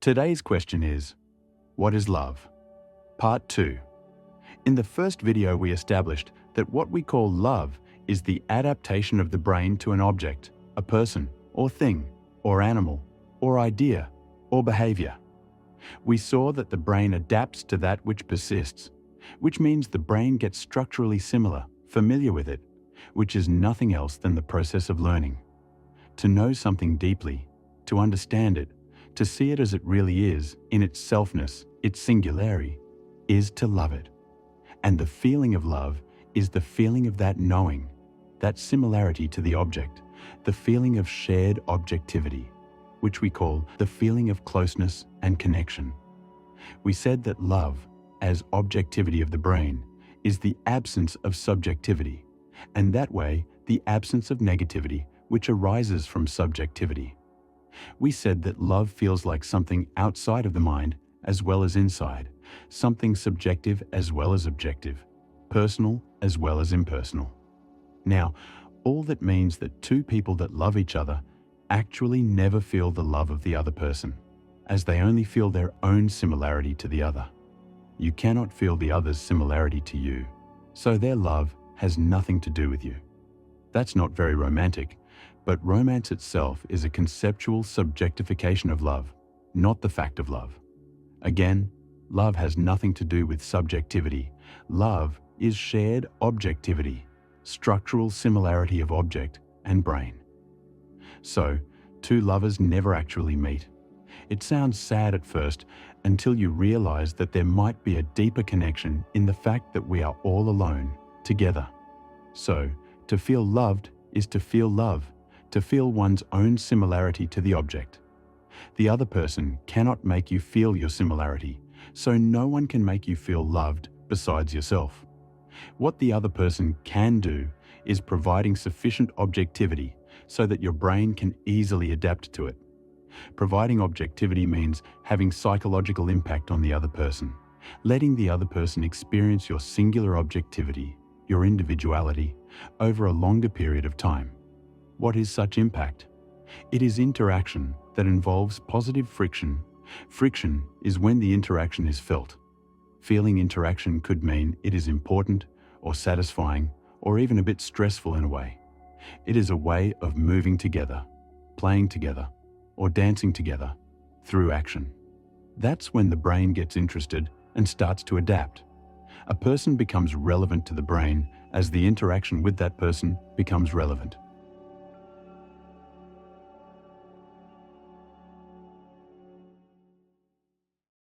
Today's question is, what is love? Part 2. In the first video we established that what we call love is the adaptation of the brain to an object, a person, or thing, or animal, or idea, or behavior. We saw that the brain adapts to that which persists, which means the brain gets structurally similar, familiar with it, which is nothing else than the process of learning. To know something deeply, to understand it, to see it as it really is, in its selfness, its singularity, is to love it. And the feeling of love is the feeling of that knowing, that similarity to the object, the feeling of shared objectivity, which we call the feeling of closeness and connection. We said that love, as objectivity of the brain, is the absence of subjectivity, and that way the absence of negativity which arises from subjectivity. We said that love feels like something outside of the mind as well as inside, something subjective as well as objective, personal as well as impersonal. Now, all that means that two people that love each other actually never feel the love of the other person, as they only feel their own similarity to the other. You cannot feel the other's similarity to you, so their love has nothing to do with you. That's not very romantic, but romance itself is a conceptual subjectification of love, not the fact of love. Again, love has nothing to do with subjectivity. Love is shared objectivity, structural similarity of object and brain. So, two lovers never actually meet. It sounds sad at first until you realize that there might be a deeper connection in the fact that we are all alone, together. So, to feel loved is to feel love, to feel one's own similarity to the object. The other person cannot make you feel your similarity, so no one can make you feel loved besides yourself. What the other person can do is providing sufficient objectivity so that your brain can easily adapt to it. Providing objectivity means having psychological impact on the other person, letting the other person experience your singular objectivity, your individuality, over a longer period of time. What is such impact? It is interaction that involves positive friction. Friction is when the interaction is felt. Feeling interaction could mean it is important or satisfying or even a bit stressful in a way. It is a way of moving together, playing together, or dancing together through action. That's when the brain gets interested and starts to adapt. A person becomes relevant to the brain as the interaction with that person becomes relevant.